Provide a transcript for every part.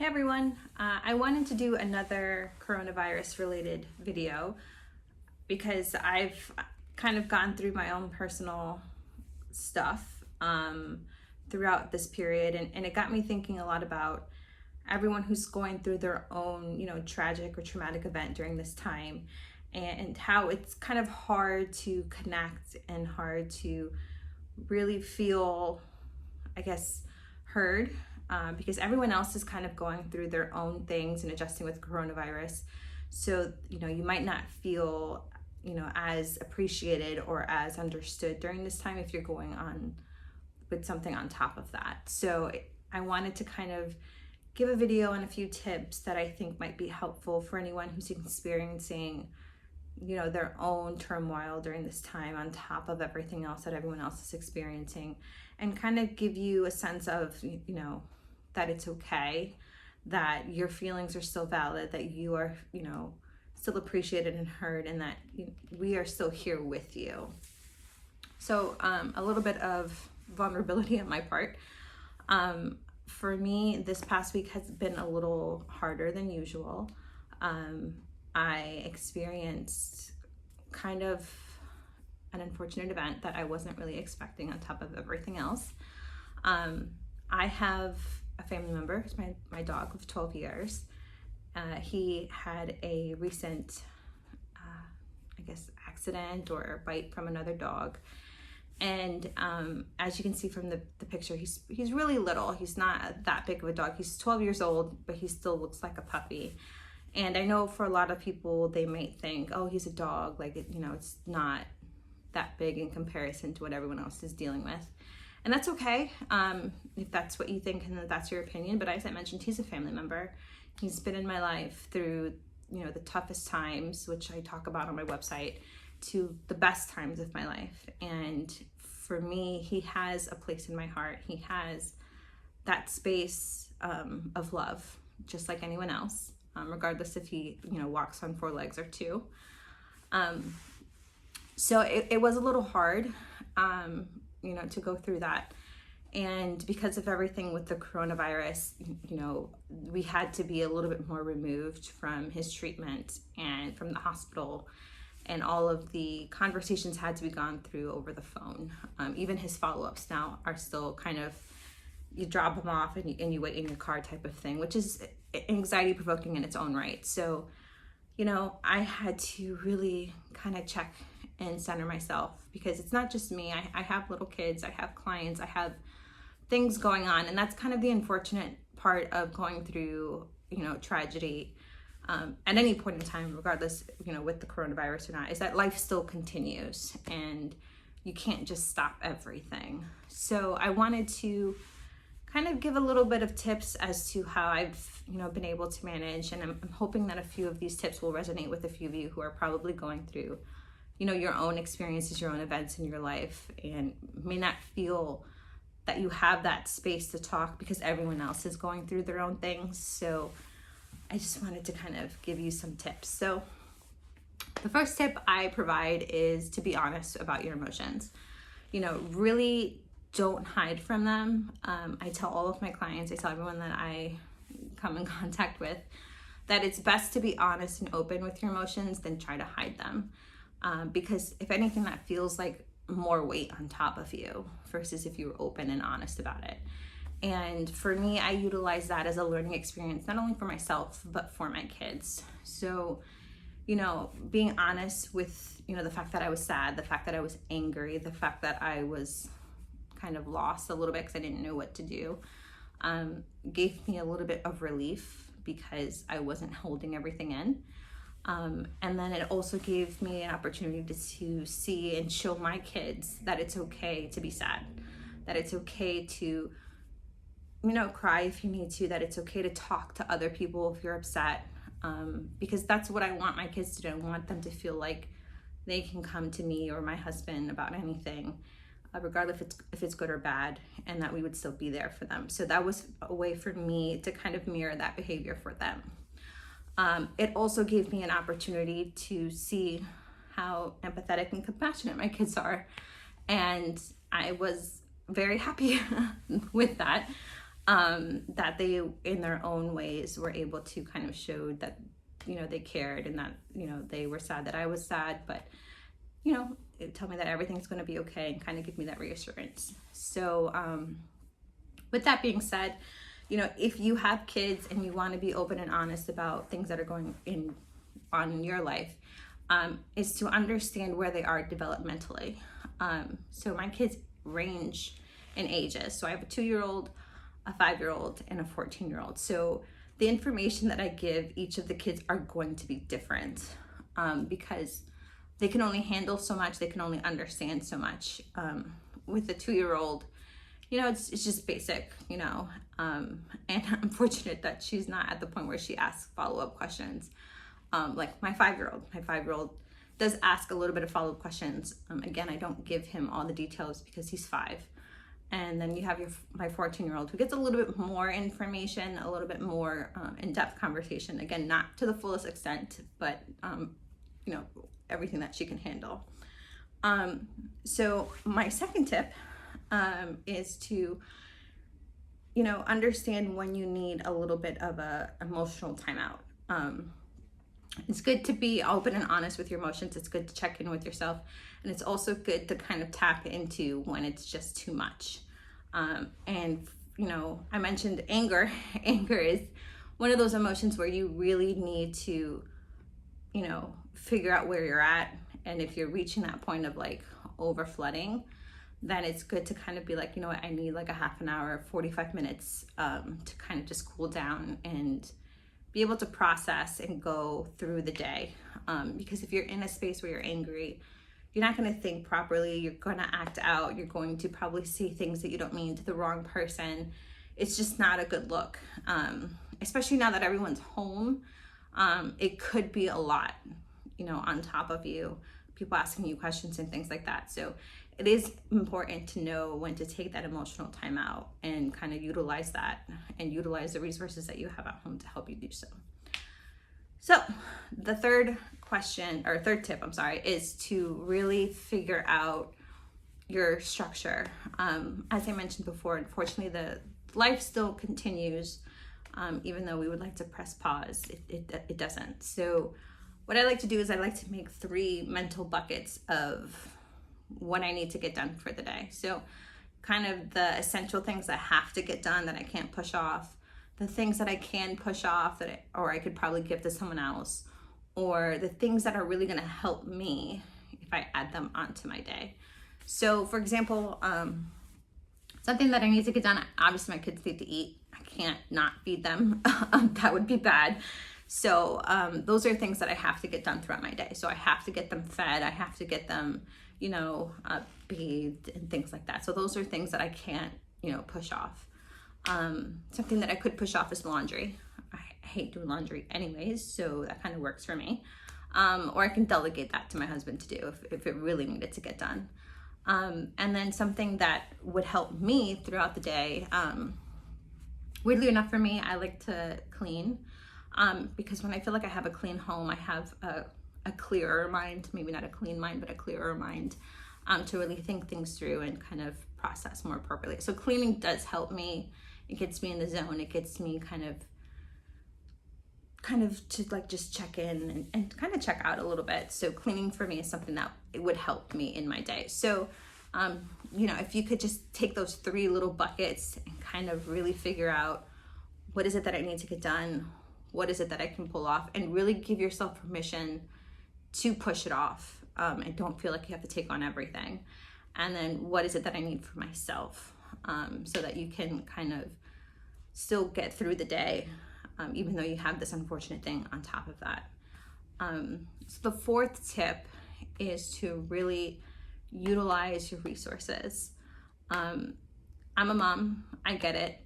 Hey everyone, I wanted to do another coronavirus related video because I've kind of gone through my own personal stuff throughout this period, and it got me thinking a lot about everyone who's going through their own, tragic or traumatic event during this time, and how it's kind of hard to connect and hard to really feel, I guess, heard, because everyone else is kind of going through their own things and adjusting with coronavirus. So, you might not feel, as appreciated or as understood during this time if you're going on with something on top of that. So I wanted to kind of give a video on a few tips that I think might be helpful for anyone who's experiencing, their own turmoil during this time on top of everything else that everyone else is experiencing, and kind of give you a sense of, that it's okay, that your feelings are still valid, that you are, still appreciated and heard, and that we are still here with you. So a little bit of vulnerability on my part. For me, this past week has been a little harder than usual. I experienced kind of an unfortunate event that I wasn't really expecting on top of everything else. I have a family member, it's my dog of 12 years. He had a recent, accident or bite from another dog. And as you can see from the picture, he's really little. He's not that big of a dog. He's 12 years old, but he still looks like a puppy. And I know for a lot of people, they might think, oh, he's a dog. Like, it's not that big in comparison to what everyone else is dealing with. And that's okay, if that's what you think and that's your opinion. But as I mentioned, he's a family member. He's been in my life through, the toughest times, which I talk about on my website, to the best times of my life. And for me, he has a place in my heart. He has that space of love, just like anyone else, regardless if he, walks on four legs or two. So it was a little hard, to go through that. And because of everything with the coronavirus, we had to be a little bit more removed from his treatment and from the hospital, and all of the conversations had to be gone through over the phone. Even his follow-ups now are still kind of, you drop him off and you wait in your car type of thing, which is anxiety provoking in its own right. So, I had to really kind of check and center myself, because it's not just me. I have little kids, I have clients, I have things going on. And that's kind of the unfortunate part of going through, tragedy at any point in time, regardless, with the coronavirus or not, is that life still continues and you can't just stop everything. So I wanted to kind of give a little bit of tips as to how I've, been able to manage. And I'm hoping that a few of these tips will resonate with a few of you who are probably going through, your own experiences, your own events in your life, and may not feel that you have that space to talk because everyone else is going through their own things. So I just wanted to kind of give you some tips. So the first tip I provide is to be honest about your emotions. Really don't hide from them. I tell all of my clients, I tell everyone that I come in contact with, that it's best to be honest and open with your emotions than try to hide them. Because if anything, that feels like more weight on top of you versus if you were open and honest about it. And for me, I utilize that as a learning experience, not only for myself, but for my kids. So, being honest with, the fact that I was sad, the fact that I was angry, the fact that I was kind of lost a little bit because I didn't know what to do, gave me a little bit of relief because I wasn't holding everything in. And then it also gave me an opportunity to see and show my kids that it's okay to be sad, that it's okay to, cry if you need to, that it's okay to talk to other people if you're upset, because that's what I want my kids to do. I want them to feel like they can come to me or my husband about anything, regardless if it's good or bad, and that we would still be there for them. So that was a way for me to kind of mirror that behavior for them. It also gave me an opportunity to see how empathetic and compassionate my kids are. And I was very happy with that. that they, in their own ways, were able to kind of show that, they cared, and that, they were sad that I was sad, but, tell me that everything's going to be okay and kind of give me that reassurance. So, with that being said, if you have kids and you want to be open and honest about things that are going on in your life, is to understand where they are developmentally. So my kids range in ages. So I have a 2-year-old, a 5-year-old, and a 14-year-old. So the information that I give each of the kids are going to be different, because they can only handle so much, they can only understand so much. With the 2-year-old, it's just basic, and I'm fortunate that she's not at the point where she asks follow-up questions. Like my 5-year-old does ask a little bit of follow-up questions. Again, I don't give him all the details because he's 5. And then you have my 14-year-old who gets a little bit more information, a little bit more in-depth conversation. Again, not to the fullest extent, but everything that she can handle. So my second tip is to, understand when you need a little bit of a emotional timeout. It's good to be open and honest with your emotions. It's good to check in with yourself. And it's also good to kind of tap into when it's just too much. And, I mentioned anger. Anger is one of those emotions where you really need to, figure out where you're at. And if you're reaching that point of like over flooding, then it's good to kind of be like, I need like a half an hour, 45 minutes to kind of just cool down and be able to process and go through the day. Because if you're in a space where you're angry, you're not going to think properly. You're going to act out. You're going to probably say things that you don't mean to the wrong person. It's just not a good look. Especially now that everyone's home, it could be a lot, on top of you, people asking you questions and things like that. So it is important to know when to take that emotional time out and kind of utilize that and utilize the resources that you have at home to help you do so. So the third tip, is to really figure out your structure. As I mentioned before, unfortunately, the life still continues, even though we would like to press pause, it doesn't. So what I like to do is I like to make 3 mental buckets of what I need to get done for the day. So kind of the essential things that have to get done that I can't push off, the things that I can push off or I could probably give to someone else, or the things that are really going to help me if I add them onto my day. So for example, something that I need to get done, obviously my kids need to eat. I can't not feed them. That would be bad. So those are things that I have to get done throughout my day. So I have to get them fed. I have to get them, bathed and things like that. So those are things that I can't, push off. Something that I could push off is laundry. I hate doing laundry anyways, so that kind of works for me. Or I can delegate that to my husband to do if it really needed to get done. And then something that would help me throughout the day, weirdly enough for me, I like to clean. Because when I feel like I have a clean home, I have a clearer mind, maybe not a clean mind, but a clearer mind, to really think things through and kind of process more appropriately. So cleaning does help me. It gets me in the zone. It gets me kind of to like just check in and kind of check out a little bit. So cleaning for me is something that it would help me in my day. So, if you could just take those 3 little buckets and kind of really figure out what is it that I need to get done, what is it that I can pull off, and really give yourself permission to push it off, and don't feel like you have to take on everything. And then what is it that I need for myself, so that you can kind of still get through the day, even though you have this unfortunate thing on top of that. So the 4th tip is to really utilize your resources. I'm a mom, I get it,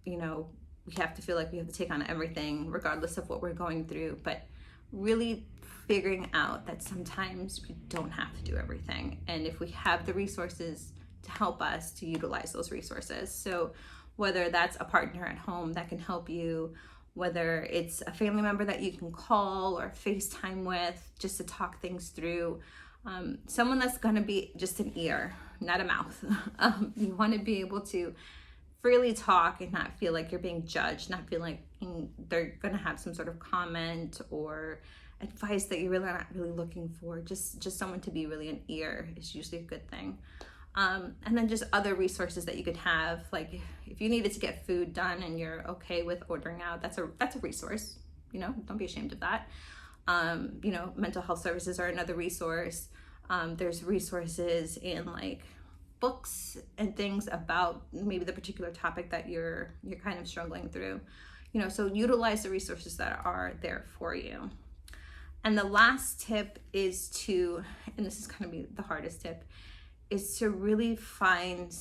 we have to feel like we have to take on everything regardless of what we're going through, but really figuring out that sometimes we don't have to do everything. And if we have the resources to help us, to utilize those resources. So whether that's a partner at home that can help you, whether it's a family member that you can call or FaceTime with just to talk things through, someone that's going to be just an ear, not a mouth. You want to be able to freely talk and not feel like you're being judged, not feel like they're going to have some sort of comment or advice that you're really not really looking for. Just someone to be really an ear is usually a good thing. And then just other resources that you could have, like if you needed to get food done and you're okay with ordering out, that's a resource. Don't be ashamed of that. Mental health services are another resource. There's resources in like books and things about maybe the particular topic that you're kind of struggling through. So utilize the resources that are there for you. And the last tip is to, and this is going to be the hardest tip, is to really find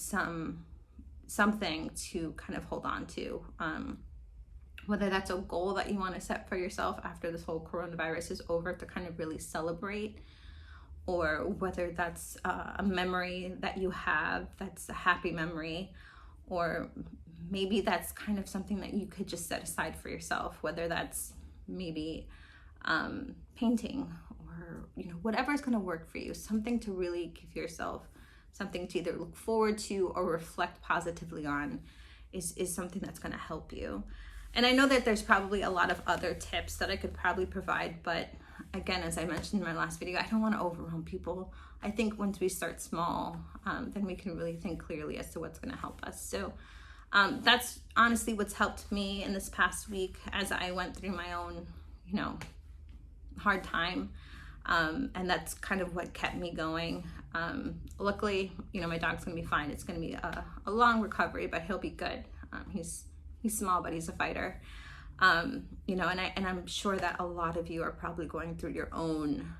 something to kind of hold on to. Whether that's a goal that you want to set for yourself after this whole coronavirus is over to kind of really celebrate, or whether that's a memory that you have that's a happy memory, or maybe that's kind of something that you could just set aside for yourself, whether that's maybe painting or whatever is going to work for you, something to really give yourself something to either look forward to or reflect positively on is something that's going to help you. And I know that there's probably a lot of other tips that I could probably provide, but again, as I mentioned in my last video, I don't want to overwhelm people. I think once we start small, then we can really think clearly as to what's going to help us. So that's honestly what's helped me in this past week as I went through my own, hard time. And that's kind of what kept me going. Luckily, my dog's going to be fine. It's going to be a long recovery, but he'll be good. He's small, but he's a fighter. And I'm sure that a lot of you are probably going through your own,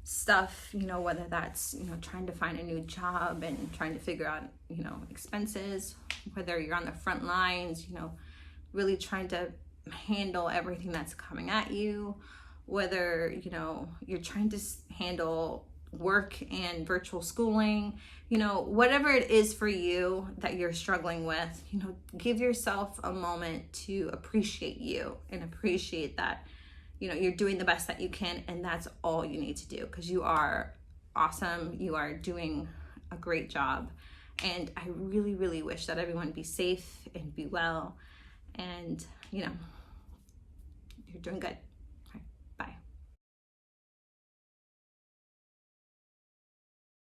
stuff, whether that's, trying to find a new job and trying to figure out, expenses, whether you're on the front lines, really trying to handle everything that's coming at you, whether, you're trying to handle work and virtual schooling, whatever it is for you that you're struggling with, give yourself a moment to appreciate you and appreciate that, you're doing the best that you can. And that's all you need to do, because you are awesome. You are doing a great job. And I really, really wish that everyone be safe and be well. And, you're doing good.